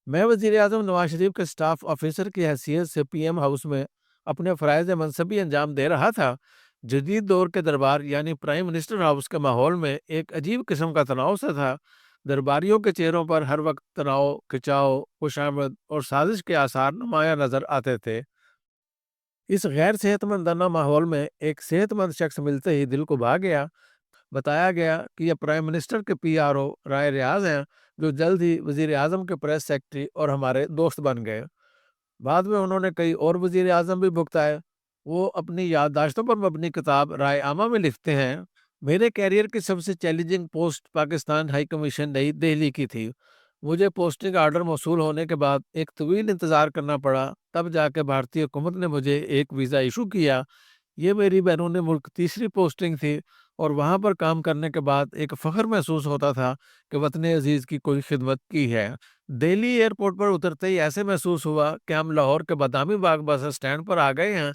میں وزیر اعظم نواز شریف کے اسٹاف آفیسر کی حیثیت سے پی ایم ہاؤس میں اپنے فرائض منصبی انجام دے رہا تھا۔ جدید دور کے دربار یعنی پرائم منسٹر ہاؤس کے ماحول میں ایک عجیب قسم کا تناؤ سا تھا۔ درباریوں کے چہروں پر ہر وقت تناؤ، کھچاؤ، خوشامد اور سازش کے آثار نمایاں نظر آتے تھے۔ اس غیر صحت مندانہ ماحول میں ایک صحت مند شخص ملتے ہی دل کو بھا گیا۔ بتایا گیا کہ یہ پرائم منسٹر کے پی آر او رائے ریاض ہیں، جو جلد ہی وزیر اعظم کے پریس سیکرٹری اور ہمارے دوست بن گئے۔ بعد میں انہوں نے کئی اور وزیر اعظم بھی بھگتائے۔ وہ اپنی یادداشتوں پر مبنی کتاب رائے عامہ میں لکھتے ہیں، میرے کیریئر کی سب سے challenging post Pakistan high commission نئی دہلی کی تھی۔ مجھے پوسٹنگ آرڈر موصول ہونے کے بعد ایک طویل انتظار کرنا پڑا، تب جا کے بھارتی حکومت نے مجھے ایک ویزا ایشو کیا۔ یہ میری بیرون ملک تیسری پوسٹنگ تھی اور وہاں پر کام کرنے کے بعد ایک فخر محسوس ہوتا تھا کہ وطن عزیز کی کوئی خدمت کی ہے۔ دہلی ایئرپورٹ پر اترتے ہی ایسے محسوس ہوا کہ ہم لاہور کے بادامی باغ بس اسٹینڈ پر آ گئے ہیں۔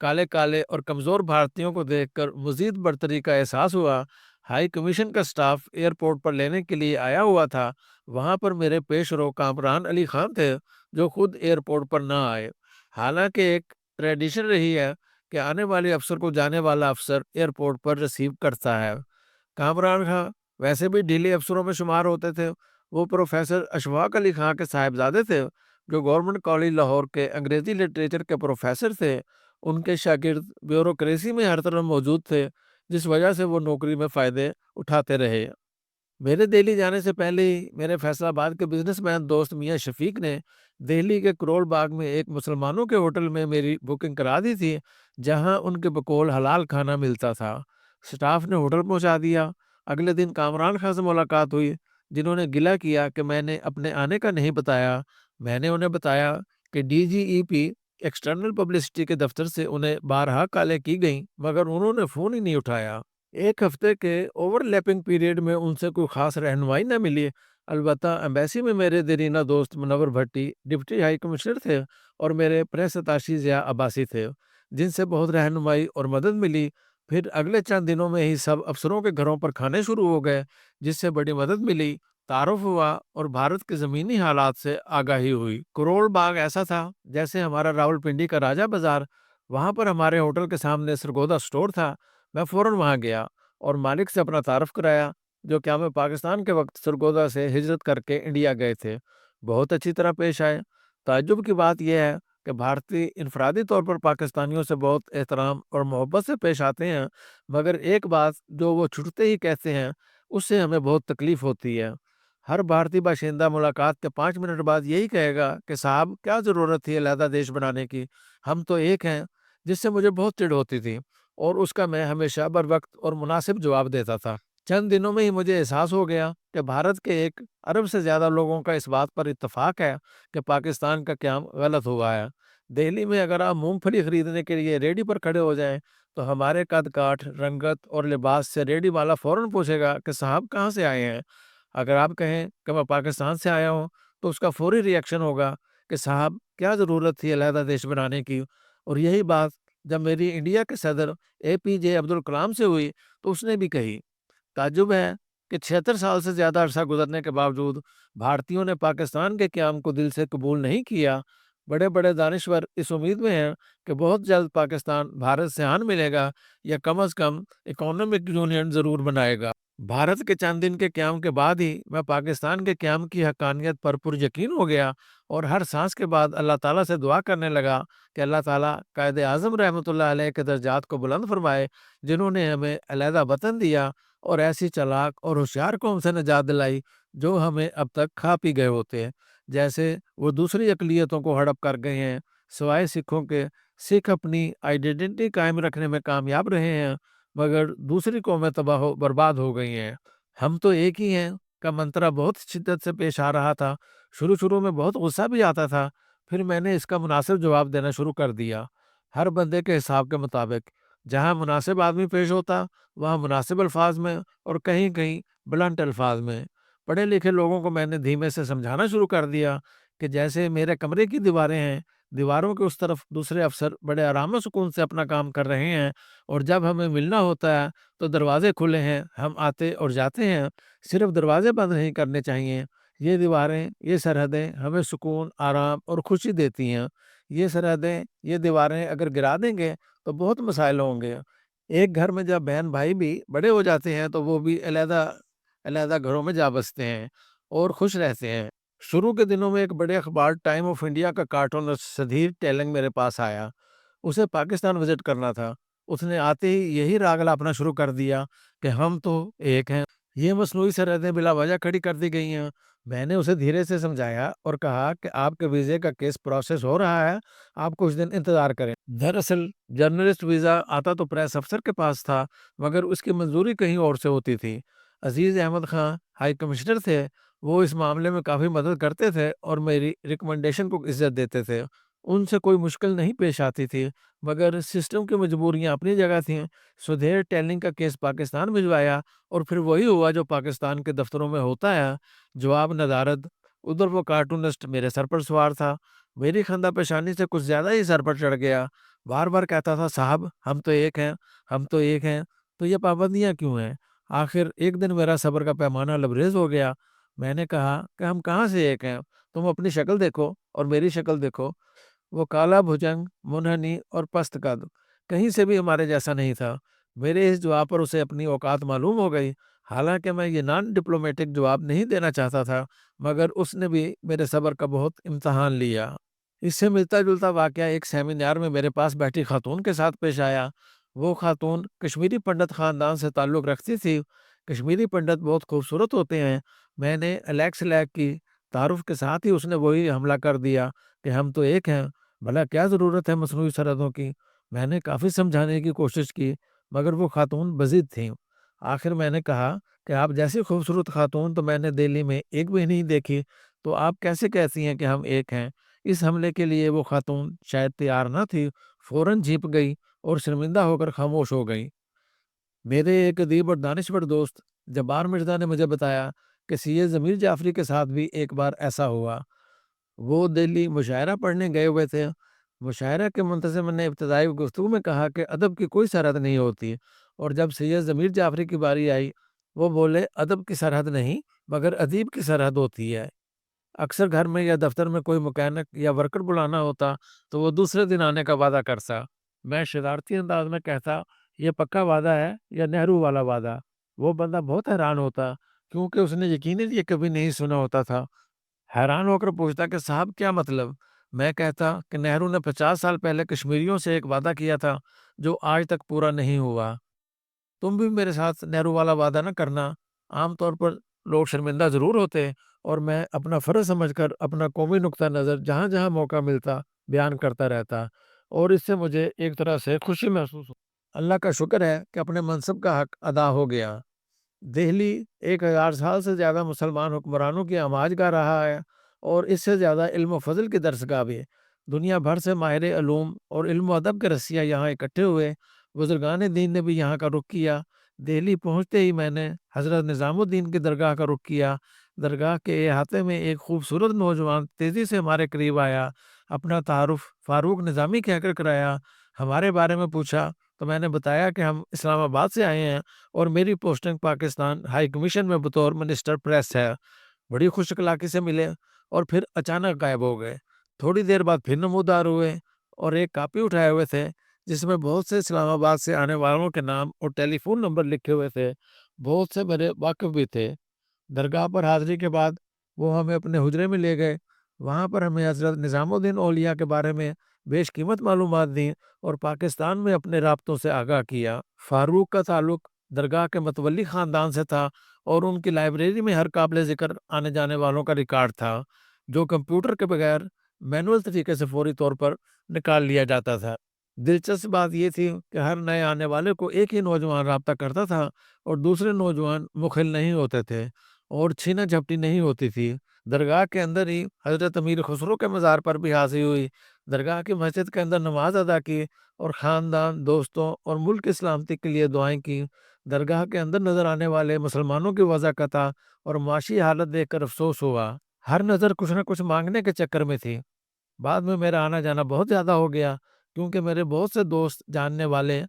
کالے کالے اور کمزور بھارتیوں کو دیکھ کر مزید برتری کا احساس ہوا۔ ہائی کمیشن کا سٹاف ایئرپورٹ پر لینے کے لیے آیا ہوا تھا۔ وہاں پر میرے پیش رو کامران علی خان تھے، جو خود ایئرپورٹ پر نہ آئے۔ حالانکہ ایک ٹریڈیشن رہی ہے کہ آنے والے افسر کو جانے والا افسر ایئرپورٹ پر ریسیو کرتا ہے۔ کامران خان ویسے بھی ڈھیلے افسروں میں شمار ہوتے تھے۔ وہ پروفیسر اشفاق علی خان کے صاحبزادے تھے، جو گورنمنٹ کالج لاہور کے انگریزی لٹریچر کے پروفیسر تھے۔ ان کے شاگرد بیوروکریسی میں ہر طرف موجود تھے، جس وجہ سے وہ نوکری میں فائدے اٹھاتے رہے۔ میرے دہلی جانے سے پہلے ہی میرے فیصل آباد کے بزنس مین دوست میاں شفیق نے دہلی کے کرول باغ میں ایک مسلمانوں کے ہوٹل میں میری بکنگ کرا دی تھی، جہاں ان کے بقول حلال کھانا ملتا تھا۔ سٹاف نے ہوٹل پہنچا دیا۔ اگلے دن کامران خان سے ملاقات ہوئی، جنہوں نے گلہ کیا کہ میں نے اپنے آنے کا نہیں بتایا۔ میں نے انہیں بتایا کہ ڈی جی ای پی ایکسٹرنل پبلسٹی کے دفتر سے انہیں بارہا کالیں کی گئیں، مگر انہوں نے فون ہی نہیں اٹھایا۔ ایک ہفتے کے اوور لیپنگ پیریڈ میں ان سے کوئی خاص رہنمائی نہ ملی۔ البتہ ایمبیسی میں میرے دیرینہ دوست منور بھٹی ڈپٹی ہائی کمشنر تھے اور میرے پریس اتاشی ضیاء عباسی تھے، جن سے بہت رہنمائی اور مدد ملی۔ پھر اگلے چند دنوں میں ہی سب افسروں کے گھروں پر کھانے شروع ہو گئے، جس سے بڑی مدد ملی، تعارف ہوا اور بھارت کے زمینی حالات سے آگاہی ہوئی۔ کرول باغ ایسا تھا جیسے ہمارا راولپنڈی کا راجہ بازار۔ وہاں پر ہمارے ہوٹل کے سامنے سرگودا سٹور تھا۔ میں فوراً وہاں گیا اور مالک سے اپنا تعارف کرایا، جو کہ ہمیں پاکستان کے وقت سرگودا سے ہجرت کر کے انڈیا گئے تھے۔ بہت اچھی طرح پیش آئے۔ تعجب کی بات یہ ہے کہ بھارتی انفرادی طور پر پاکستانیوں سے بہت احترام اور محبت سے پیش آتے ہیں، مگر ایک بات جو وہ چھٹتے ہی کہتے ہیں، اس سے ہمیں بہت تکلیف ہوتی ہے۔ ہر بھارتی باشندہ ملاقات کے 5 منٹ بعد یہی کہے گا کہ صاحب کیا ضرورت تھی علیحدہ دیش بنانے کی، ہم تو ایک ہیں، جس سے مجھے بہت چڑ ہوتی تھی اور اس کا میں ہمیشہ بر وقت اور مناسب جواب دیتا تھا۔ چند دنوں میں ہی مجھے احساس ہو گیا کہ بھارت کے 1 ارب سے زیادہ لوگوں کا اس بات پر اتفاق ہے کہ پاکستان کا قیام غلط ہوا ہے۔ دہلی میں اگر آپ مونگ پھلی خریدنے کے لیے ریڈی پر کھڑے ہو جائیں تو ہمارے قد کاٹ، رنگت اور لباس سے ریڈی والا فوراً پوچھے گا کہ صاحب کہاں سے آئے ہیں۔ اگر آپ کہیں کہ میں پاکستان سے آیا ہوں تو اس کا فوری ری ایکشن ہوگا کہ صاحب کیا ضرورت تھی علیحدہ دیش بنانے کی۔ اور یہی بات جب میری انڈیا کے صدر اے پی جے عبد الکلام سے ہوئی تو اس نے بھی کہی۔ تعجب ہے کہ 76 سال سے زیادہ عرصہ گزرنے کے باوجود بھارتیوں نے پاکستان کے قیام کو دل سے قبول نہیں کیا۔ بڑے بڑے دانشور اس امید میں ہیں کہ بہت جلد پاکستان بھارت سے آن ملے گا یا کم از کم اکنامک یونین ضرور بنائے گا۔ بھارت کے چند دن کے قیام کے بعد ہی میں پاکستان کے قیام کی حقانیت پر یقین ہو گیا اور ہر سانس کے بعد اللہ تعالیٰ سے دعا کرنے لگا کہ اللہ تعالیٰ قائد اعظم رحمۃ اللہ علیہ کے درجات کو بلند فرمائے، جنہوں نے ہمیں علیحدہ وطن دیا اور ایسی چلاک اور ہوشیار قوم سے نجات دلائی جو ہمیں اب تک کھا پی گئے ہوتے ہیں۔ جیسے وہ دوسری اقلیتوں کو ہڑپ کر گئے ہیں، سوائے سکھوں کے سکھ اپنی آئیڈینٹی قائم رکھنے میں کامیاب رہے ہیں، مگر دوسری قومیں تباہ و برباد ہو گئی ہیں۔ ہم تو ایک ہی ہیں کا منترا بہت شدت سے پیش آ رہا تھا۔ شروع میں بہت غصہ بھی آتا تھا، پھر میں نے اس کا مناسب جواب دینا شروع کر دیا، ہر بندے کے حساب کے مطابق۔ جہاں مناسب آدمی پیش ہوتا وہاں مناسب الفاظ میں اور کہیں کہیں بلنٹ الفاظ میں۔ پڑھے لکھے لوگوں کو میں نے دھیمے سے سمجھانا شروع کر دیا کہ جیسے میرے کمرے کی دیواریں ہیں، دیواروں کے اس طرف دوسرے افسر بڑے آرام و سکون سے اپنا کام کر رہے ہیں، اور جب ہمیں ملنا ہوتا ہے تو دروازے کھلے ہیں، ہم آتے اور جاتے ہیں، صرف دروازے بند نہیں کرنے چاہیے۔ یہ دیواریں، یہ سرحدیں ہمیں سکون، آرام اور خوشی دیتی ہیں۔ یہ سرحدیں، یہ دیواریں اگر گرا دیں گے تو بہت مسائل ہوں گے۔ ایک گھر میں جب بہن بھائی بھی بڑے ہو جاتے ہیں تو وہ بھی علیحدہ علیحدہ گھروں میں جا بستے ہیں اور خوش رہتے ہیں۔ شروع کے دنوں میں ایک بڑے اخبار ٹائم آف انڈیا کا کارٹون سدھیر ٹیلنگ میرے پاس آیا۔ اسے پاکستان وزٹ کرنا تھا۔ اس نے آتے ہی یہی راگ الاپنا شروع کر دیا کہ ہم تو ایک ہیں۔ یہ مصنوعی سرحدیں بلا وجہ کھڑی کر دی گئی ہیں۔ میں نے اسے دھیرے سے سمجھایا اور کہا کہ آپ کے ویزے کا کیس پروسیس ہو رہا ہے، آپ کچھ دن انتظار کریں۔ دراصل جرنلسٹ ویزا آتا تو پریس افسر کے پاس تھا، مگر اس کی منظوری کہیں اور سے ہوتی تھی۔ عزیز احمد خان ہائی کمشنر تھے، وہ اس معاملے میں کافی مدد کرتے تھے اور میری ریکمنڈیشن کو عزت دیتے تھے۔ ان سے کوئی مشکل نہیں پیش آتی تھی، مگر سسٹم کی مجبوریاں اپنی جگہ تھیں۔ سدھیر ٹیلنگ کا کیس پاکستان بھجوایا اور پھر وہی ہوا جو پاکستان کے دفتروں میں ہوتا ہے، جواب ندارد۔ ادھر وہ کارٹونسٹ میرے سر پر سوار تھا، میری خندہ پیشانی سے کچھ زیادہ ہی سر پر چڑھ گیا۔ بار بار کہتا تھا، صاحب ہم تو ایک ہیں، ہم تو ایک ہیں، تو یہ پابندیاں کیوں ہیں؟ آخر ایک دن میرا صبر کا پیمانہ لبریز ہو گیا۔ میں نے کہا کہ ہم کہاں سے ایک ہیں؟ تم اپنی شکل دیکھو اور میری شکل دیکھو۔ وہ کالا بھجنگ، منحنی اور پست قد، کہیں سے بھی ہمارے جیسا نہیں تھا۔ میرے اس جواب پر اسے اپنی اوقات معلوم ہو گئی۔ حالانکہ میں یہ نان ڈپلومیٹک جواب نہیں دینا چاہتا تھا، مگر اس نے بھی میرے صبر کا بہت امتحان لیا۔ اس سے ملتا جلتا واقعہ ایک سیمینار میں میرے پاس بیٹھی خاتون کے ساتھ پیش آیا۔ وہ خاتون کشمیری پنڈت خاندان سے تعلق رکھتی تھی۔ کشمیری پنڈت بہت خوبصورت ہوتے ہیں۔ میں نے الیکس لیک کی تعارف کے ساتھ ہی اس نے وہی حملہ کر دیا کہ ہم تو ایک ہیں، بھلا کیا ضرورت ہے مصنوعی سرحدوں کی؟ میں نے کافی سمجھانے کی کوشش کی، مگر وہ خاتون بضد تھیں۔ آخر میں نے کہا کہ آپ جیسی خوبصورت خاتون تو میں نے دہلی میں ایک بھی نہیں دیکھی، تو آپ کیسے کہتی ہیں کہ ہم ایک ہیں؟ اس حملے کے لیے وہ خاتون شاید تیار نہ تھی، فوراً جھپ گئی اور شرمندہ ہو کر خاموش ہو گئی۔ میرے ایک ادیب اور دانشور دوست جبار مرزا نے مجھے بتایا کہ سید ضمیر جعفری کے ساتھ بھی ایک بار ایسا ہوا۔ وہ دہلی مشاعرہ پڑھنے گئے ہوئے تھے۔ مشاعرہ کے منتظم نے ابتدائی گفتگو میں کہا کہ ادب کی کوئی سرحد نہیں ہوتی، اور جب سید ضمیر جعفری کی باری آئی، وہ بولے، ادب کی سرحد نہیں مگر ادیب کی سرحد ہوتی ہے۔ اکثر گھر میں یا دفتر میں کوئی مکینک یا ورکر بلانا ہوتا تو وہ دوسرے دن آنے کا وعدہ کرتا۔ میں شرارتی انداز میں کہتا، یہ پکا وعدہ ہے یا نہرو والا وعدہ؟ وہ بندہ بہت حیران ہوتا، کیونکہ اس نے یقیناً یہ کبھی نہیں سنا ہوتا تھا۔ حیران ہو کر پوچھتا کہ صاحب کیا مطلب؟ میں کہتا کہ نہرو نے 50 سال پہلے کشمیریوں سے ایک وعدہ کیا تھا جو آج تک پورا نہیں ہوا۔ تم بھی میرے ساتھ نہرو والا وعدہ نہ کرنا۔ عام طور پر لوگ شرمندہ ضرور ہوتے، اور میں اپنا فرض سمجھ کر اپنا قومی نقطہ نظر جہاں جہاں موقع ملتا بیان کرتا رہتا، اور اس سے مجھے ایک طرح سے خوشی محسوس ہو۔ اللہ کا شکر ہے کہ اپنے منصب کا حق ادا ہو گیا۔ دہلی 1000 سال سے زیادہ مسلمان حکمرانوں کی آماج گاہ رہا ہے، اور اس سے زیادہ علم و فضل کی درسگاہ بھی۔ دنیا بھر سے ماہر علوم اور علم و ادب کے رسیا یہاں اکٹھے ہوئے۔ بزرگان دین نے بھی یہاں کا رخ کیا۔ دہلی پہنچتے ہی میں نے حضرت نظام الدین کی درگاہ کا رخ کیا۔ درگاہ کے احاطے میں ایک خوبصورت نوجوان تیزی سے ہمارے قریب آیا، اپنا تعارف فاروق نظامی کہہ کر کرایا۔ ہمارے بارے میں پوچھا تو میں نے بتایا کہ ہم اسلام آباد سے آئے ہیں اور میری پوسٹنگ پاکستان ہائی کمیشن میں بطور منسٹر پریس ہے۔ بڑی خوش اخلاقی سے ملے اور پھر اچانک غائب ہو گئے۔ تھوڑی دیر بعد پھر نمودار ہوئے اور ایک کاپی اٹھائے ہوئے تھے جس میں بہت سے اسلام آباد سے آنے والوں کے نام اور ٹیلی فون نمبر لکھے ہوئے تھے۔ بہت سے میرے واقف بھی تھے۔ درگاہ پر حاضری کے بعد وہ ہمیں اپنے حجرے میں لے گئے۔ وہاں پر ہمیں حضرت نظام الدین اولیاء کے بارے میں بیش قیمت معلومات دیں اور پاکستان میں اپنے رابطوں سے آگاہ کیا۔ فاروق کا تعلق درگاہ کے متولی خاندان سے تھا، اور ان کی لائبریری میں ہر قابل ذکر آنے جانے والوں کا ریکارڈ تھا، جو کمپیوٹر کے بغیر مینول طریقے سے فوری طور پر نکال لیا جاتا تھا۔ دلچسپ بات یہ تھی کہ ہر نئے آنے والے کو ایک ہی نوجوان رابطہ کرتا تھا، اور دوسرے نوجوان مخل نہیں ہوتے تھے اور چھینا جھپٹی نہیں ہوتی تھی۔ درگاہ کے اندر ہی حضرت امیر خسرو کے مزار پر بھی حاضری ہوئی۔ درگاہ کی مسجد کے اندر نماز ادا کی اور خاندان، دوستوں اور ملک کی سلامتی کے لیے دعائیں کی۔ درگاہ کے اندر نظر آنے والے مسلمانوں کی وضاقتہ اور معاشی حالت دیکھ کر افسوس ہوا۔ ہر نظر کچھ نہ کچھ مانگنے کے چکر میں تھی۔ بعد میں میرا آنا جانا بہت زیادہ ہو گیا، کیونکہ میرے بہت سے دوست، جاننے والے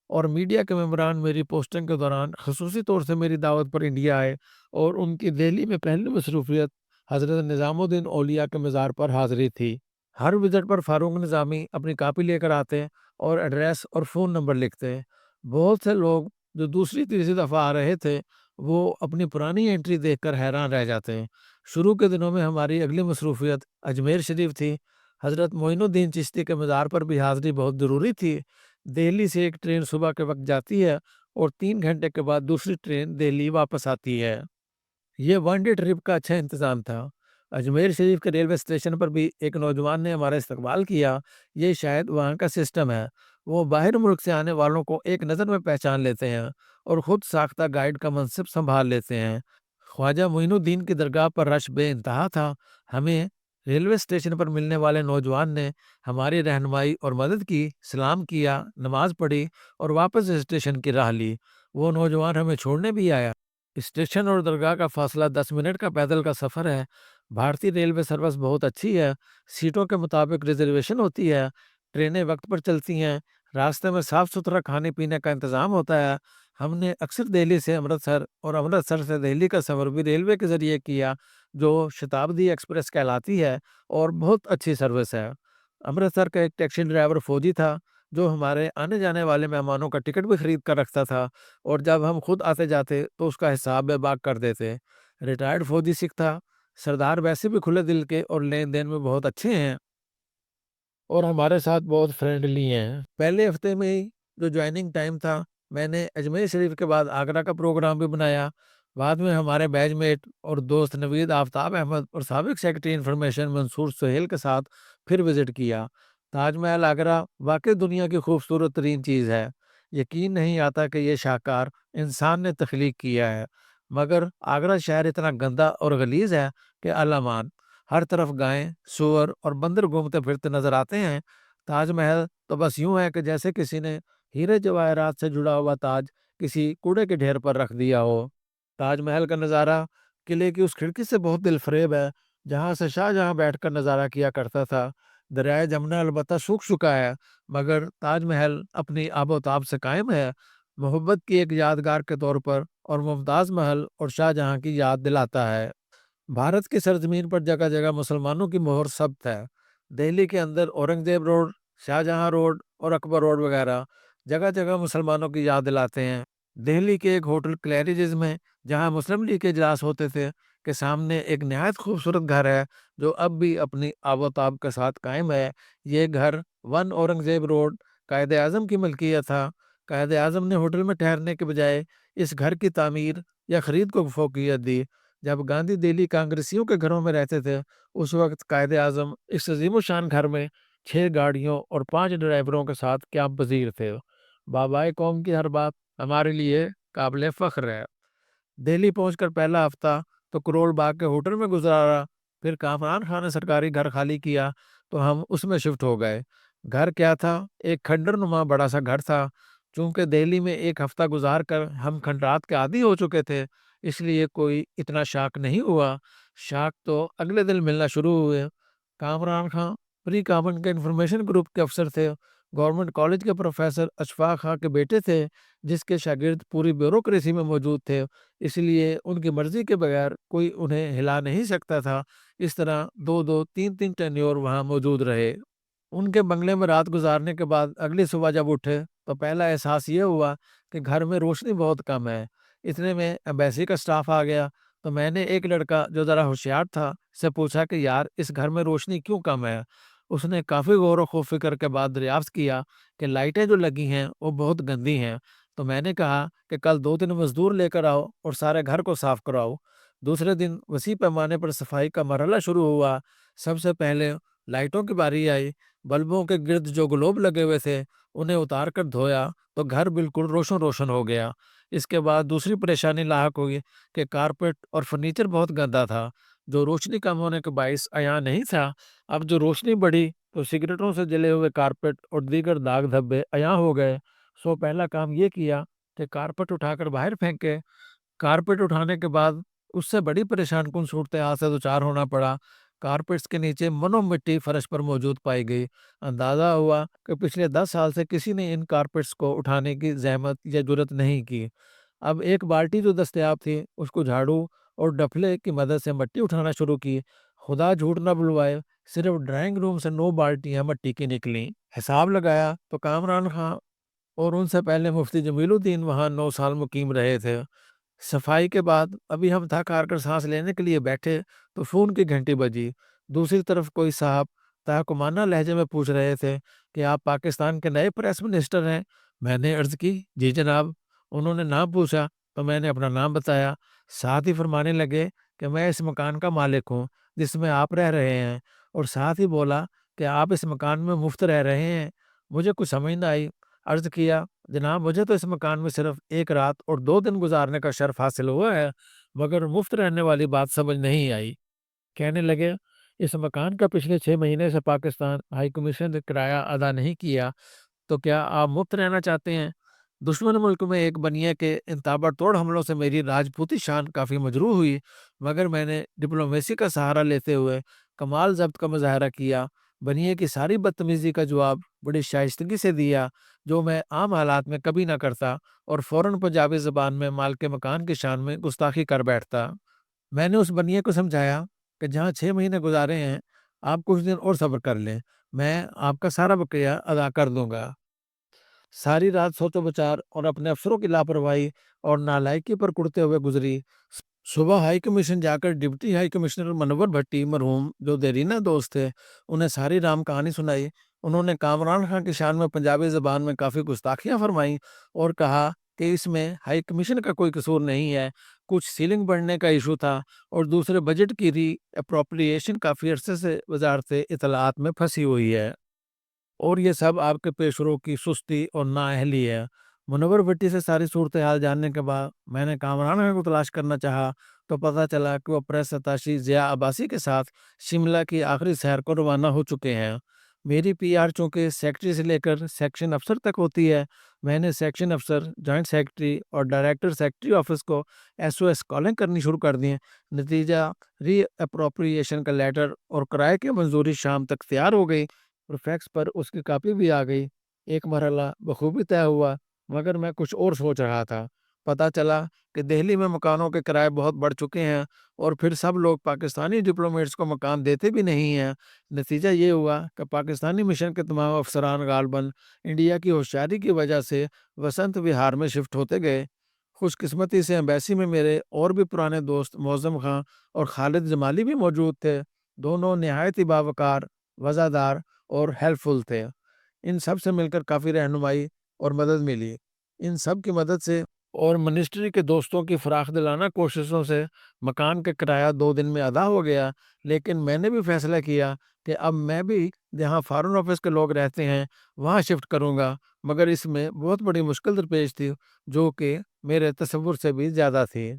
اور میڈیا کے ممبران میری پوسٹنگ کے دوران خصوصی طور سے میری دعوت پر انڈیا آئے، اور ان کی دہلی میں پہلی مصروفیت حضرت نظام الدین اولیاء کے مزار پر حاضری تھی۔ ہر وزٹ پر فاروق نظامی اپنی کاپی لے کر آتے اور ایڈریس اور فون نمبر لکھتے۔ بہت سے لوگ جو دوسری تیسری دفعہ آ رہے تھے وہ اپنی پرانی انٹری دیکھ کر حیران رہ جاتے۔ شروع کے دنوں میں ہماری اگلی مصروفیت اجمیر شریف تھی۔ حضرت معین الدین چشتی کے مزار پر بھی حاضری بہت ضروری تھی۔ دہلی سے ایک ٹرین صبح کے وقت جاتی ہے اور 3 گھنٹے کے بعد دوسری ٹرین دہلی واپس آتی ہے۔ یہ ون ڈے ٹرپ کا اچھا انتظام تھا۔ اجمیر شریف کے ریلوے اسٹیشن پر بھی ایک نوجوان نے ہمارا استقبال کیا۔ یہ شاید وہاں کا سسٹم ہے، وہ باہر ملک سے آنے والوں کو ایک نظر میں پہچان لیتے ہیں اور خود ساختہ گائیڈ کا منصب سنبھال لیتے ہیں۔ خواجہ معین الدین کی درگاہ پر رش بے انتہا تھا۔ ہمیں ریلوے اسٹیشن پر ملنے والے نوجوان نے ہماری رہنمائی اور مدد کی، سلام کیا، نماز پڑھی اور واپس اسٹیشن کی راہ لی۔ وہ نوجوان ہمیں چھوڑنے بھی آیا۔ اسٹیشن اور درگاہ کا فاصلہ 10 منٹ کا پیدل کا سفر ہے۔ بھارتی ریلوے سروس بہت اچھی ہے، سیٹوں کے مطابق ریزرویشن ہوتی ہے، ٹرینیں وقت پر چلتی ہیں، راستے میں صاف ستھرا کھانے پینے کا انتظام ہوتا ہے۔ ہم نے اکثر دہلی سے امرتسر اور امرتسر سے دہلی کا سفر بھی ریلوے کے ذریعے کیا، جو شتابدی ایکسپریس کہلاتی ہے اور بہت اچھی سروس ہے۔ امرتسر کا ایک ٹیکسی ڈرائیور فوجی تھا جو ہمارے آنے جانے والے مہمانوں کا ٹکٹ بھی خرید کر رکھتا تھا، اور جب ہم خود آتے جاتے تو اس کا حساب بے باک کر دیتے۔ ریٹائرڈ فوجی سکھ تھا۔ سردار ویسے بھی کھلے دل کے اور لین دین میں بہت اچھے ہیں اور ہمارے ساتھ بہت فرینڈلی ہیں۔ پہلے ہفتے میں ہی جو جوائننگ ٹائم تھا، میں نے اجمیر شریف کے بعد آگرہ کا پروگرام بھی بنایا۔ بعد میں ہمارے بیچ میٹ اور دوست نوید آفتاب احمد اور سابق سیکرٹری انفارمیشن منصور سہیل کے ساتھ پھر وزٹ کیا۔ تاج محل آگرہ واقعی دنیا کی خوبصورت ترین چیز ہے۔ یقین نہیں آتا کہ یہ شاہکار انسان نے تخلیق کیا ہے، مگر آگرہ شہر اتنا گندا اور غلیظ ہے کہ الامان، ہر طرف گائیں، سور اور بندر گھومتے پھرتے نظر آتے ہیں۔ تاج محل تو بس یوں ہے کہ جیسے کسی نے ہیرے جواہرات سے جڑا ہوا تاج کسی کوڑے کے ڈھیر پر رکھ دیا ہو۔ تاج محل کا نظارہ قلعے کی اس کھڑکی سے بہت دل فریب ہے جہاں سے شاہجہاں بیٹھ کر نظارہ کیا کرتا تھا۔ دریائے جمنا البتہ سوکھ چکا ہے، مگر تاج محل اپنی آب و تاب سے قائم ہے۔ محبت کی ایک یادگار کے طور پر اور ممتاز محل اور شاہجہاں کی یاد دلاتا ہے۔ بھارت کی سرزمین پر جگہ جگہ مسلمانوں کی مہر ثبت ہے۔ دہلی کے اندر اورنگ زیب روڈ، شاہجہاں روڈ اور اکبر روڈ وغیرہ جگہ جگہ مسلمانوں کی یاد دلاتے ہیں۔ دہلی کے ایک ہوٹل کلیریجز میں جہاں مسلم لیگ کے اجلاس ہوتے تھے کے سامنے ایک نہایت خوبصورت گھر ہے جو اب بھی اپنی آب و تاب کے ساتھ قائم ہے۔ یہ گھر 1 اورنگ زیب روڈ قائد اعظم کی ملکیت تھا۔ قائد اعظم نے ہوٹل میں ٹھہرنے کے بجائے اس گھر کی تعمیر یا خرید کو فوقیت دی۔ جب گاندھی دہلی کانگریسیوں کے گھروں میں رہتے تھے، اس وقت قائد اعظم اس عظیم الشان گھر میں 6 گاڑیوں اور 5 ڈرائیوروں کے ساتھ قیام پذیر تھے۔ بابائے قوم کی ہر بات ہمارے لیے قابل فخر ہے۔ دہلی پہنچ کر پہلا ہفتہ تو کروڑ باغ کے ہوٹل میں گزارا، پھر کامران خان نے سرکاری گھر خالی کیا تو ہم اس میں شفٹ ہو گئے۔ گھر کیا تھا؟ ایک کھنڈر نما بڑا سا گھر تھا۔ چونکہ دہلی میں ایک ہفتہ گزار کر ہم کھنڈرات کے عادی ہو چکے تھے، اس لیے کوئی اتنا شاک نہیں ہوا۔ شاک تو اگلے دن ملنا شروع ہوئے۔ کامران خان پری کامن کے انفارمیشن گروپ کے افسر تھے، گورنمنٹ کالج کے پروفیسر اشفاق خان کے بیٹے تھے جس کے شاگرد پوری بیوروکریسی میں موجود تھے، اس لیے ان کی مرضی کے بغیر کوئی انہیں ہلا نہیں سکتا تھا۔ اس طرح 2 3 ٹینیور وہاں موجود رہے۔ ان کے بنگلے میں رات گزارنے کے بعد اگلی صبح جب اٹھے تو پہلا احساس یہ ہوا کہ گھر میں روشنی بہت کم ہے۔ اتنے میں ایمبیسی کا سٹاف آ گیا تو میں نے ایک لڑکا جو ذرا ہوشیار تھا سے پوچھا کہ یار اس گھر میں روشنی کیوں کم ہے؟ اس نے کافی غور و فکر کے بعد دریافت کیا کہ لائٹیں جو لگی ہیں وہ بہت گندی ہیں۔ تو میں نے کہا کہ کل 2 مزدور لے کر آؤ اور سارے گھر کو صاف کراؤ۔ دوسرے دن وسیع پیمانے پر صفائی کا مرحلہ شروع ہوا۔ سب سے پہلے لائٹوں کی باری آئی۔ بلبوں کے گرد جو گلوب لگے ہوئے تھے انہیں اتار کر دھویا تو گھر بالکل روشن روشن ہو گیا۔ اس کے بعد دوسری پریشانی لاحق ہوئی کہ کارپیٹ اور فرنیچر بہت گندا تھا، جو روشنی کم ہونے کے باعث عیاں نہیں تھا۔ اب جو روشنی بڑھی تو سگریٹوں سے جلے ہوئے کارپیٹ اور دیگر داغ دھبے عیاں ہو گئے۔ سو پہلا کام یہ کیا کہ کارپیٹ اٹھا کر باہر پھینکے۔ کارپیٹ اٹھانے کے بعد اس سے بڑی پریشان کن صورتحال سے دوچار ہونا پڑا۔ کارپیٹس کے نیچے منو مٹی فرش پر موجود پائی گئی۔ اندازہ ہوا کہ پچھلے 10 سال سے کسی نے ان کارپیٹس کو اٹھانے کی زحمت یا جرت نہیں کی۔ اب ایک بالٹی جو دستیاب تھی اس کو جھاڑو اور ڈفلے کی مدد سے مٹی اٹھانا شروع کی۔ خدا جھوٹ نہ بلوائے، صرف ڈرائنگ روم سے 9 بالٹیاں مٹی کی نکلیں۔ حساب لگایا تو کامران خان اور ان سے پہلے مفتی جمیل الدین وہاں 9 سال مقیم رہے تھے۔ صفائی کے بعد ابھی ہم تھک ہار کر سانس لینے کے لیے بیٹھے تو فون کی گھنٹی بجی۔ دوسری طرف کوئی صاحب تحکمانہ لہجے میں پوچھ رہے تھے کہ آپ پاکستان کے نئے پریس منسٹر ہیں؟ میں نے عرض کی جی جناب۔ انہوں نے نام پوچھا تو میں نے اپنا نام بتایا۔ ساتھ ہی فرمانے لگے کہ میں اس مکان کا مالک ہوں جس میں آپ رہ رہے ہیں، اور ساتھ ہی بولا کہ آپ اس مکان میں مفت رہ رہے ہیں۔ مجھے کچھ سمجھ نہ آئی۔ عرض کیا جناب مجھے تو اس مکان میں صرف 1 رات اور 2 دن گزارنے کا شرف حاصل ہوا ہے، مگر مفت رہنے والی بات سمجھ نہیں آئی۔ کہنے لگے اس مکان کا پچھلے 6 مہینے سے پاکستان ہائی کمیشن نے کرایہ ادا نہیں کیا، تو کیا آپ مفت رہنا چاہتے ہیں؟ دشمن ملک میں ایک بنیے کے ان تابڑ توڑ حملوں سے میری راجپوتی شان کافی مجروح ہوئی، مگر میں نے ڈپلومیسی کا سہارا لیتے ہوئے کمال ضبط کا مظاہرہ کیا۔ بنیے کی ساری بدتمیزی کا جواب بڑی شائستگی سے دیا، جو میں عام حالات میں کبھی نہ کرتا، اور فوراً پنجابی زبان میں مالک مکان کی شان میں گستاخی کر بیٹھتا۔ میں نے اس بنیے کو سمجھایا کہ جہاں 6 مہینے گزارے ہیں آپ کچھ دن اور صبر کر لیں، میں آپ کا سارا بقیہ ادا کر دوں گا۔ ساری رات سوچ و بچار اور اپنے افسروں کی لاپرواہی اور نالائکی پر کڑتے ہوئے گزری۔ صبح ہائی کمیشن جا کر ڈپٹی ہائی کمشنر منور بھٹی مرحوم جو دیرینہ دوست تھے انہیں ساری رام کہانی سنائی۔ انہوں نے کامران خان کی شان میں پنجابی زبان میں کافی گستاخیاں فرمائیں اور کہا کہ اس میں ہائی کمیشن کا کوئی قصور نہیں ہے، کچھ سیلنگ بڑھنے کا ایشو تھا، اور دوسرے بجٹ کی ری اپروپریشن کافی عرصے سے وزارت اطلاعات میں پھنسی ہوئی ہے، اور یہ سب آپ کے پیشرو کی سستی اور نااہلی ہے۔ منور بھٹی سے ساری صورتحال جاننے کے بعد میں نے کامران خان کو تلاش کرنا چاہا تو پتہ چلا کہ وہ پریس اتاشی ضیاء عباسی کے ساتھ شملہ کی آخری سیر کو روانہ ہو چکے ہیں۔ میری پی آر چونکہ سیکٹری سے لے کر سیکشن افسر تک ہوتی ہے، میں نے سیکشن افسر، جوائنٹ سیکٹری اور ڈائریکٹر سیکٹری آفس کو SOS کالنگ کرنی شروع کر دی۔ نتیجہ ری اپروپریشن کا لیٹر اور کرائے کی منظوری شام تک تیار ہو گئی اور فیکس پر اس کی کاپی بھی آ گئی۔ ایک مرحلہ بخوبی طے ہوا، مگر میں کچھ اور سوچ رہا تھا۔ پتہ چلا کہ دہلی میں مکانوں کے کرائے بہت بڑھ چکے ہیں، اور پھر سب لوگ پاکستانی ڈپلومیٹس کو مکان دیتے بھی نہیں ہیں۔ نتیجہ یہ ہوا کہ پاکستانی مشن کے تمام افسران غالباً انڈیا کی ہوشیاری کی وجہ سے وسنت وہار میں شفٹ ہوتے گئے۔ خوش قسمتی سے ایمبیسی میں میرے اور بھی پرانے دوست معظم خان اور خالد جمالی بھی موجود تھے۔ دونوں نہایت ہی باوقار، وفادار اور ہیلپ فل تھے۔ ان سب سے مل کر کافی رہنمائی اور مدد ملی۔ ان سب کی مدد سے اور منسٹری کے دوستوں کی فراخ دلانہ کوششوں سے مکان کا کرایہ 2 دن میں ادا ہو گیا، لیکن میں نے بھی فیصلہ کیا کہ اب میں بھی جہاں فارن آفس کے لوگ رہتے ہیں وہاں شفٹ کروں گا، مگر اس میں بہت بڑی مشکل درپیش تھی جو کہ میرے تصور سے بھی زیادہ تھی۔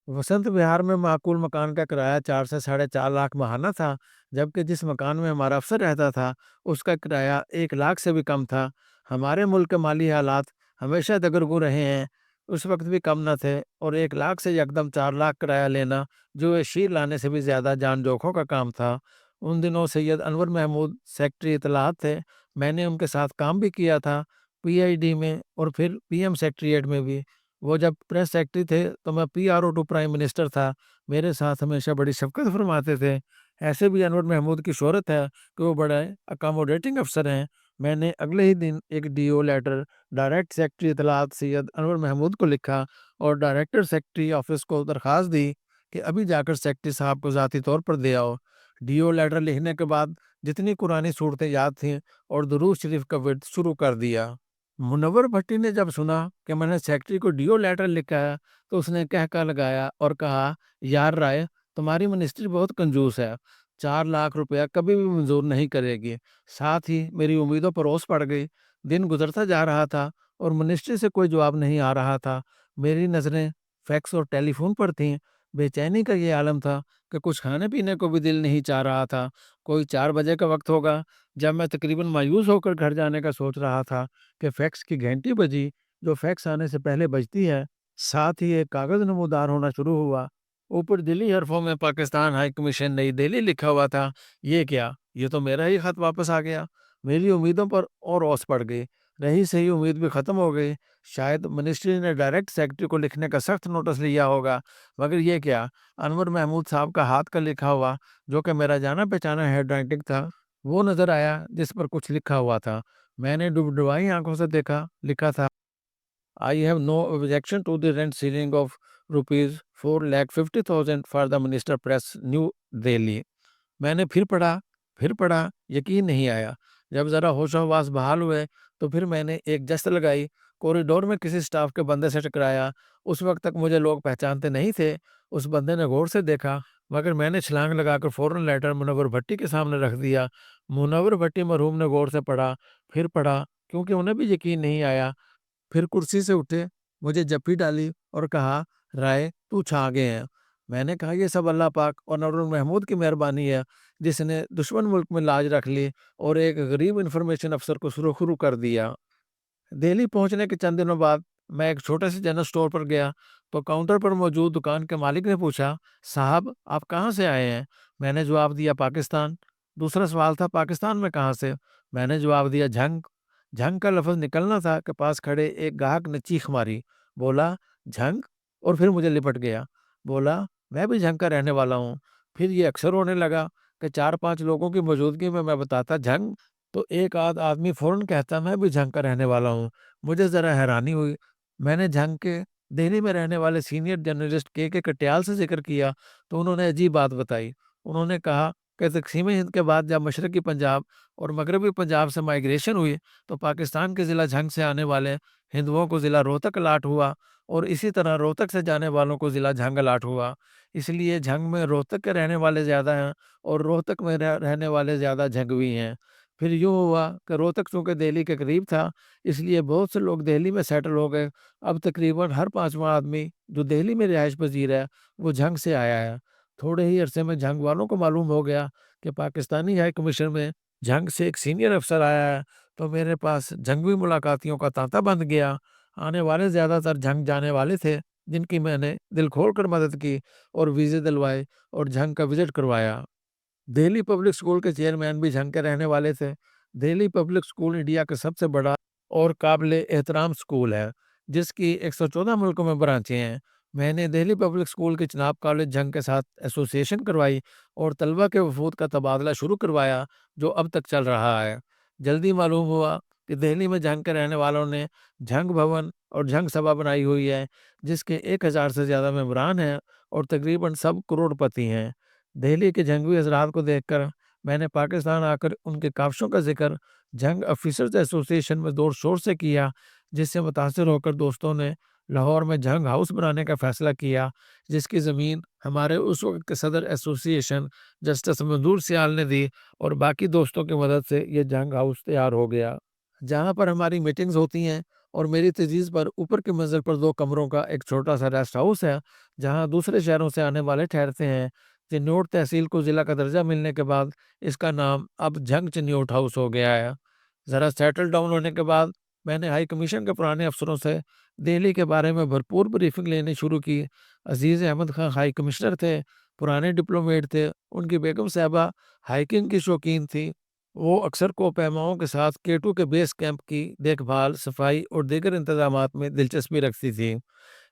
وسنت وہار میں معقول مکان کا کرایہ 4 سے 4.5 لاکھ ماہانہ تھا، جبکہ جس مکان میں ہمارا افسر رہتا تھا اس کا کرایہ 1 لاکھ سے بھی کم تھا۔ ہمارے ملک کے مالی حالات ہمیشہ دگرگوں رہے ہیں، اس وقت بھی کم نہ تھے، اور 1 لاکھ سے یکدم 4 لاکھ کرایہ لینا جو شیر لانے سے بھی زیادہ جان جوکھوں کا کام تھا۔ ان دنوں سید انور محمود سیکٹری اطلاعات تھے، میں نے ان کے ساتھ کام بھی کیا تھا، PID میں اور پھر PM سیکٹریٹ میں بھی۔ وہ جب پریس سیکٹری تھے تو میں PRO ٹو پرائم منسٹر تھا، میرے ساتھ ہمیشہ بڑی شفقت فرماتے تھے۔ ایسے بھی انور محمود کی شہرت ہے کہ وہ بڑے اکاموڈیٹنگ افسر ہیں۔ میں نے اگلے ہی دن ایک DO لیٹر ڈائریکٹ سیکٹری اطلاعات سید انور محمود کو لکھا اور ڈائریکٹر سیکٹری آفس کو درخواست دی کہ ابھی جا کر سیکٹری صاحب کو ذاتی طور پر دے آؤ۔ DO لیٹر لکھنے کے بعد جتنی قرآنی صورتیں یاد تھیں اور درود شریف کا ورد شروع کر دیا۔ منور بھٹی نے جب سنا کہ میں نے سیکٹری کو DO لیٹر لکھا ہے تو اس نے کہکا لگایا اور کہا یار رائے تمہاری منسٹری بہت کنجوس ہے، 4 لاکھ روپیہ کبھی بھی منظور نہیں کرے گی۔ ساتھ ہی میری امیدوں پر اوس پڑ گئی۔ دن گزرتا جا رہا تھا اور منسٹری سے کوئی جواب نہیں آ رہا تھا۔ میری نظریں فیکس اور ٹیلی فون پر تھیں۔ بے چینی کا یہ عالم تھا کہ کچھ کھانے پینے کو بھی دل نہیں چاہ رہا تھا۔ کوئی 4 بجے کا وقت ہوگا جب میں تقریباً مایوس ہو کر گھر جانے کا سوچ رہا تھا کہ فیکس کی گھنٹی بجی، جو فیکس آنے سے پہلے بجتی ہے۔ ساتھ ہی ایک کاغذ نمودار ہونا شروع ہوا۔ اوپر دلی حرفوں میں پاکستان ہائی کمیشن نئی دہلی لکھا ہوا تھا۔ یہ کیا؟ یہ تو میرا ہی خط واپس آ گیا۔ میری امیدوں پر اور اوس پڑ گئی۔ رہی صحیح امید بھی ختم ہو گئی۔ شاید منسٹری نے ڈائریکٹ سیکرٹری کو لکھنے کا سخت نوٹس لیا ہوگا، مگر یہ کیا، انور محمود صاحب کا ہاتھ کا لکھا ہوا، جو کہ میرا جانا پہچانا ہینڈ رائٹنگ تھا، وہ نظر آیا جس پر کچھ لکھا ہوا تھا۔ میں نے ڈبڈبائی آنکھوں سے دیکھا، لکھا تھا I have no objection to the rent ceiling of rupees 4,50,000 for the Minister Press, New Delhi۔ میں نے پھر پڑھا، یقین نہیں آیا۔ جب ذرا ہوش و حواس بحال ہوئے تو پھر میں نے ایک جست لگائی، کوریڈور میں کسی سٹاف کے بندے سے ٹکرایا۔ اس وقت تک مجھے لوگ پہچانتے نہیں تھے۔ اس بندے نے غور سے دیکھا، مگر میں نے چھلانگ لگا کر فوراً لیٹر منور بھٹی کے سامنے رکھ دیا۔ منور بھٹی مرحوم نے غور سے پڑھا، کیونکہ انہیں بھی یقین نہیں آیا۔ پھر کرسی سے اٹھے، مجھے جپی ڈالی اور کہا، رائے تو چھا گئے ہیں۔ میں نے کہا، یہ سب اللہ پاک اور نور محمود کی مہربانی ہے، جس نے دشمن ملک میں لاج رکھ لی اور ایک غریب انفارمیشن افسر کو سرخرو کر دیا۔ دہلی پہنچنے کے چند دنوں بعد میں ایک چھوٹے سے جنرل سٹور پر گیا تو کاؤنٹر پر موجود دکان کے مالک نے پوچھا، صاحب آپ کہاں سے آئے ہیں؟ میں نے جواب دیا، پاکستان۔ دوسرا سوال تھا، پاکستان میں کہاں سے؟ میں نے جواب دیا، جھنگ۔ جھنگ کا لفظ نکلنا تھا کہ پاس کھڑے ایک گاہک نے چیخ ماری، بولا، جھنگ؟ اور پھر مجھے لپٹ گیا، بولا، میں بھی جھنگ کا رہنے والا ہوں۔ پھر یہ اکثر ہونے لگا کہ 4-5 لوگوں کی موجودگی میں بتاتا جھنگ، تو ایک آدھ آدمی فوراً کہتا میں بھی جھنگ کا رہنے والا ہوں۔ مجھے ذرا حیرانی ہوئی۔ میں نے جھنگ کے دہلی میں رہنے والے سینئر جرنلسٹ کے کٹیال سے ذکر کیا تو انہوں نے عجیب بات بتائی۔ انہوں نے کہا کہ تقسیم ہند کے بعد جب مشرقی پنجاب اور مغربی پنجاب سے مائیگریشن ہوئی تو پاکستان کے ضلع جھنگ سے آنے والے ہندوؤں کو ضلع روہتک الاٹ ہوا اور اسی طرح روہتک سے جانے والوں کو ضلع جھنگ الاٹ ہوا۔ اس لیے جھنگ میں روہتک کے رہنے والے زیادہ ہیں اور روہتک میں رہنے والے زیادہ جھنگوی ہیں۔ پھر یوں ہوا کہ روہتک چونکہ دہلی کے قریب تھا، اس لیے بہت سے لوگ دہلی میں سیٹل ہو گئے۔ اب تقریباً ہر 5واں آدمی جو دہلی میں رہائش پذیر ہے وہ جھنگ سے آیا ہے۔ تھوڑے ہی عرصے میں جھنگ والوں کو معلوم ہو گیا کہ پاکستانی ہائی کمیشن میں جھنگ سے ایک سینئر افسر آیا ہے، تو میرے پاس جھنگوی ملاقاتیوں کا تانتا بند گیا۔ آنے والے زیادہ تر جھنگ جانے والے تھے، جن کی میں نے دل کھول کر مدد کی اور ویزے دلوائے اور جھنگ کا وزٹ کروایا۔ دہلی پبلک سکول کے چیئرمین بھی جھنگ کے رہنے والے تھے۔ دہلی پبلک سکول انڈیا کا سب سے بڑا اور قابل احترام سکول ہے، جس کی 114 ملکوں میں برانچیں ہیں۔ میں نے دہلی پبلک سکول کے چناب کالج جھنگ کے ساتھ ایسوسیشن کروائی اور طلبہ کے وفود کا تبادلہ شروع کروایا، جو اب تک چل رہا ہے۔ جلدی معلوم ہوا کہ دہلی میں جھنگ کے رہنے والوں نے جھنگ بھون اور جھنگ سبھا بنائی ہوئی ہے، جس کے 1000 سے زیادہ ممبران ہیں اور تقریباً سب کروڑ پتی ہیں۔ دہلی کے جھنگوی حضرات کو دیکھ کر میں نے پاکستان آ کر ان کے کاوشوں کا ذکر جھنگ آفیسرز ایسوسیشن میں زور شور سے کیا، جس سے متاثر ہو کر دوستوں نے لاہور میں جھنگ ہاؤس بنانے کا فیصلہ کیا، جس کی زمین ہمارے اس وقت کے صدر ایسوسیشن جسٹس منظور سیال نے دی اور باقی دوستوں کی مدد سے یہ جھنگ ہاؤس تیار ہو گیا، جہاں پر ہماری میٹنگز ہوتی ہیں۔ اور میری تجویز پر اوپر کی منزل پر 2 کمروں کا ایک چھوٹا سا ریسٹ ہاؤس ہے، جہاں دوسرے شہروں سے آنے والے ٹھہرتے ہیں۔ چنیوٹ تحصیل کو ضلع کا درجہ ملنے کے بعد اس کا نام اب جھنگ چنیوٹ ہاؤس ہو گیا ہے۔ ذرا سیٹل ڈاؤن ہونے کے بعد میں نے ہائی کمیشن کے پرانے افسروں سے دہلی کے بارے میں بھرپور بریفنگ لینی شروع کی۔ عزیز احمد خان ہائی کمشنر تھے، پرانے ڈپلومیٹ تھے۔ ان کی بیگم صاحبہ ہائیکنگ کی شوقین تھی۔ وہ اکثر کوپیماؤں کے ساتھ K2 کے بیس کیمپ کی دیکھ بھال، صفائی اور دیگر انتظامات میں دلچسپی رکھتی تھی۔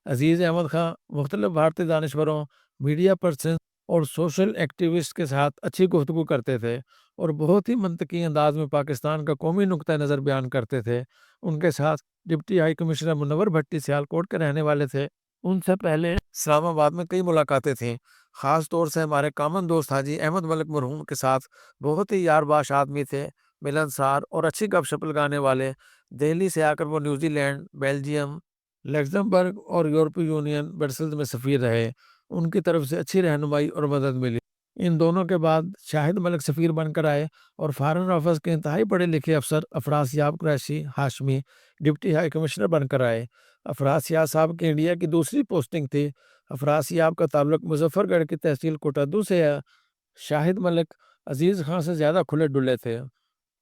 عزیز احمد خان مختلف بھارتی دانشوروں، میڈیا پرسن اور سوشل ایکٹیوسٹ کے ساتھ اچھی گفتگو کرتے تھے اور بہت ہی منطقی انداز میں پاکستان کا قومی نقطہ نظر بیان کرتے تھے۔ ان کے ساتھ ڈپٹی ہائی کمشنر منور بھٹی سیالکوٹ کے رہنے والے تھے۔ ان سے پہلے اسلام آباد میں کئی ملاقاتیں تھیں، خاص طور سے ہمارے کامن دوست حاجی احمد ملک مرحوم کے ساتھ۔ بہت ہی یار باش آدمی تھے، ملنسار اور اچھی گپ شپ لگانے والے۔ دہلی سے آ کر وہ نیوزی لینڈ، بیلجیم، لگزمبرگ اور یورپی یونین برسلز میں سفیر رہے۔ ان کی طرف سے اچھی رہنمائی اور مدد ملی۔ ان دونوں کے بعد شاہد ملک سفیر بن کر آئے اور فارن آفس کے انتہائی پڑھے لکھے افسر Afrasiab Qureshi Hashmi deputy high commissioner بن کر آئے۔ افراسیاب صاحب کی انڈیا کی دوسری پوسٹنگ تھی۔ افراسیاب کا تعلق مظفر گڑھ کی تحصیل کوٹادو سے ہے۔ شاہد ملک عزیز خان سے زیادہ کھلے ڈلے تھے۔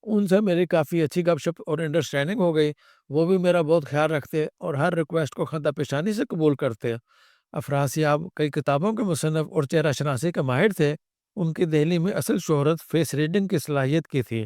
ان سے میری کافی اچھی گپ شپ اور انڈرسٹینڈنگ ہو گئی۔ وہ بھی میرا بہت خیال رکھتے اور ہر ریکویسٹ کو خندہ پیشانی سے قبول کرتے۔ افراسیاب کئی کتابوں کے مصنف اور چہرہ شناسی کے ماہر تھے۔ ان کی دہلی میں اصل شہرت فیس ریڈنگ کی صلاحیت کی تھی۔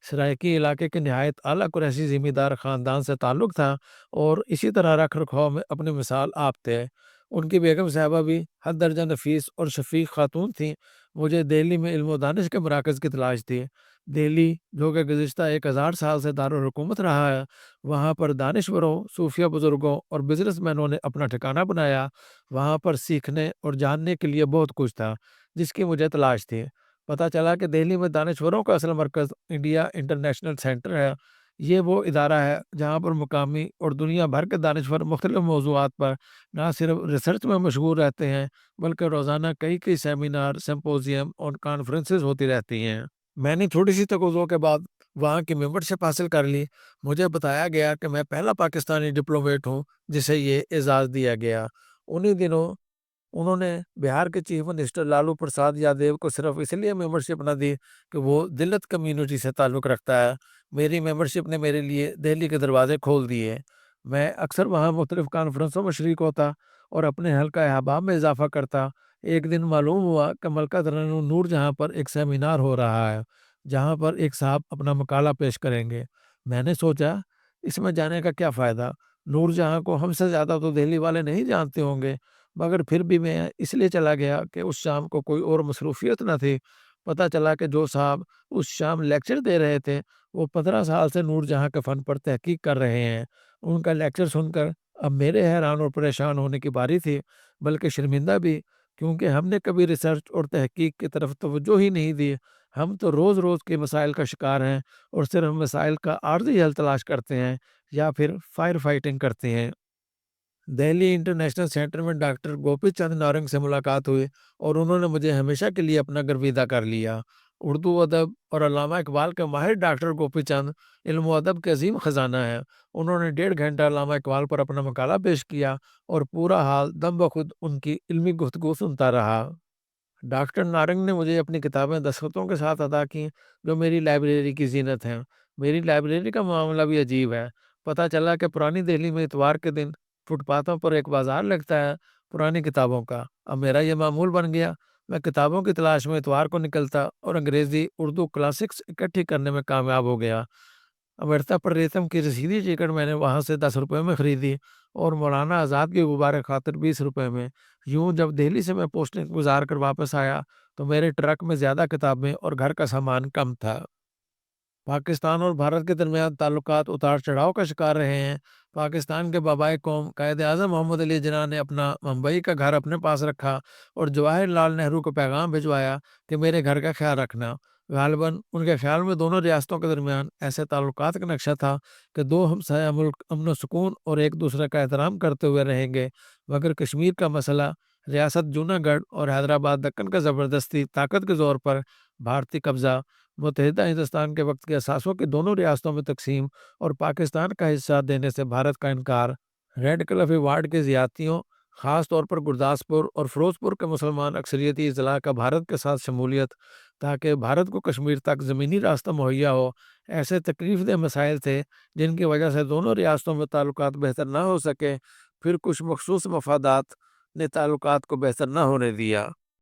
سرائکی علاقے کے نہایت اعلیٰ قریشی زمیندار خاندان سے تعلق تھا اور اسی طرح رکھ رکھاؤ میں اپنی مثال آپ تھے۔ ان کی بیگم صاحبہ بھی حد درجہ نفیس اور شفیق خاتون تھیں۔ مجھے دہلی میں علم و دانش کے مراکز کی تلاش تھی۔ دہلی جو کہ گزشتہ 1000 سال سے دارالحکومت رہا ہے، وہاں پر دانشوروں، صوفیہ بزرگوں اور بزنس مینوں نے اپنا ٹھکانہ بنایا۔ وہاں پر سیکھنے اور جاننے کے لیے بہت کچھ تھا جس کی مجھے تلاش تھی۔ پتہ چلا کہ دہلی میں دانشوروں کا اصل مرکز انڈیا انٹرنیشنل سینٹر ہے۔ یہ وہ ادارہ ہے جہاں پر مقامی اور دنیا بھر کے دانشور مختلف موضوعات پر نہ صرف ریسرچ میں مشغول رہتے ہیں بلکہ روزانہ کئی سیمینار، سمپوزیم اور کانفرنسز ہوتی رہتی ہیں۔ میں نے تھوڑی سی تقاضوں کے بعد وہاں کی ممبرشپ حاصل کر لی۔ مجھے بتایا گیا کہ میں پہلا پاکستانی ڈپلومیٹ ہوں جسے یہ اعزاز دیا گیا۔ انہی دنوں انہوں نے بہار کے چیف منسٹر لالو پرساد یادیو کو صرف اس لیے ممبرشپ نہ دی کہ وہ دلت کمیونٹی سے تعلق رکھتا ہے۔ میری ممبرشپ نے میرے لیے دہلی کے دروازے کھول دیے۔ میں اکثر وہاں مختلف کانفرنسوں میں شریک ہوتا اور اپنے حلقہ احباب میں اضافہ کرتا۔ ایک دن معلوم ہوا کہ ملکہ ترنم نور جہاں پر ایک سیمینار ہو رہا ہے جہاں پر ایک صاحب اپنا مقالہ پیش کریں گے۔ میں نے سوچا اس میں جانے کا کیا فائدہ، نور جہاں کو ہم سے زیادہ تو دہلی والے نہیں جانتے ہوں گے، مگر پھر بھی میں اس لیے چلا گیا کہ اس شام کو کوئی اور مصروفیت نہ تھی۔ پتہ چلا کہ جو صاحب اس شام لیکچر دے رہے تھے وہ 15 سال سے نور جہاں کے فن پر تحقیق کر رہے ہیں۔ ان کا لیکچر سن کر اب میرے حیران اور پریشان ہونے کی باری تھی، بلکہ شرمندہ بھی، کیونکہ ہم نے کبھی ریسرچ اور تحقیق کی طرف توجہ ہی نہیں دی۔ ہم تو روز روز کے مسائل کا شکار ہیں اور صرف مسائل کا عارضی حل تلاش کرتے ہیں یا پھر فائر فائٹنگ کرتے ہیں۔ دہلی انٹرنیشنل سینٹر میں ڈاکٹر گوپی چند نارنگ سے ملاقات ہوئی اور انہوں نے مجھے ہمیشہ کے لیے اپنا گرویدہ کر لیا۔ اردو ادب اور علامہ اقبال کے ماہر ڈاکٹر گوپی چند علم و ادب کے عظیم خزانہ ہیں۔ انہوں نے 1.5 گھنٹہ علامہ اقبال پر اپنا مقالہ پیش کیا اور پورا حال دم بخود ان کی علمی گفتگو سنتا رہا۔ ڈاکٹر نارنگ نے مجھے اپنی کتابیں دستخطوں کے ساتھ عطا کیں جو میری لائبریری کی زینت ہیں۔ میری لائبریری کا معاملہ بھی عجیب ہے۔ پتہ چلا کہ پرانی دہلی میں اتوار کے دن فٹ پاتھوں پر ایک بازار لگتا ہے پرانی کتابوں کا۔ اب میرا یہ معمول بن گیا، میں کتابوں کی تلاش میں اتوار کو نکلتا اور انگریزی اردو کلاسکس اکٹھی کرنے میں کامیاب ہو گیا۔ امرتا پرریتم کی رسیدی ٹکٹ میں نے وہاں سے 10 روپے میں خریدی اور مولانا آزاد کی غبار خاطر 20 روپے میں۔ یوں جب دہلی سے میں پوسٹنگ گزار کر واپس آیا تو میرے ٹرک میں زیادہ کتابیں اور گھر کا سامان کم تھا۔ پاکستان اور بھارت کے درمیان تعلقات اتار چڑھاؤ کا شکار رہے ہیں۔ پاکستان کے بابائے قوم قائد اعظم محمد علی جناح نے اپنا ممبئی کا گھر اپنے پاس رکھا اور جواہر لال نہرو کو پیغام بھجوایا کہ میرے گھر کا خیال رکھنا۔ غالباً ان کے خیال میں دونوں ریاستوں کے درمیان ایسے تعلقات کا نقشہ تھا کہ دو ہمسایہ ملک امن و سکون اور ایک دوسرے کا احترام کرتے ہوئے رہیں گے، مگر کشمیر کا مسئلہ، ریاست جونا گڑھ اور حیدرآباد دکن کا زبردستی طاقت کے زور پر بھارتی قبضہ، متحدہ ہندوستان کے وقت کے اثاثوں کی دونوں ریاستوں میں تقسیم اور پاکستان کا حصہ دینے سے بھارت کا انکار، ریڈ کلف ایوارڈ کے زیادتیوں، خاص طور پر گرداسپور اور فیروزپور کے مسلمان اکثریتی اضلاع کا بھارت کے ساتھ شمولیت تاکہ بھارت کو کشمیر تک زمینی راستہ مہیا ہو، ایسے تکلیف دہ مسائل تھے جن کی وجہ سے دونوں ریاستوں میں تعلقات بہتر نہ ہو سکے۔ پھر کچھ مخصوص مفادات نے تعلقات کو بہتر نہ ہونے دیا۔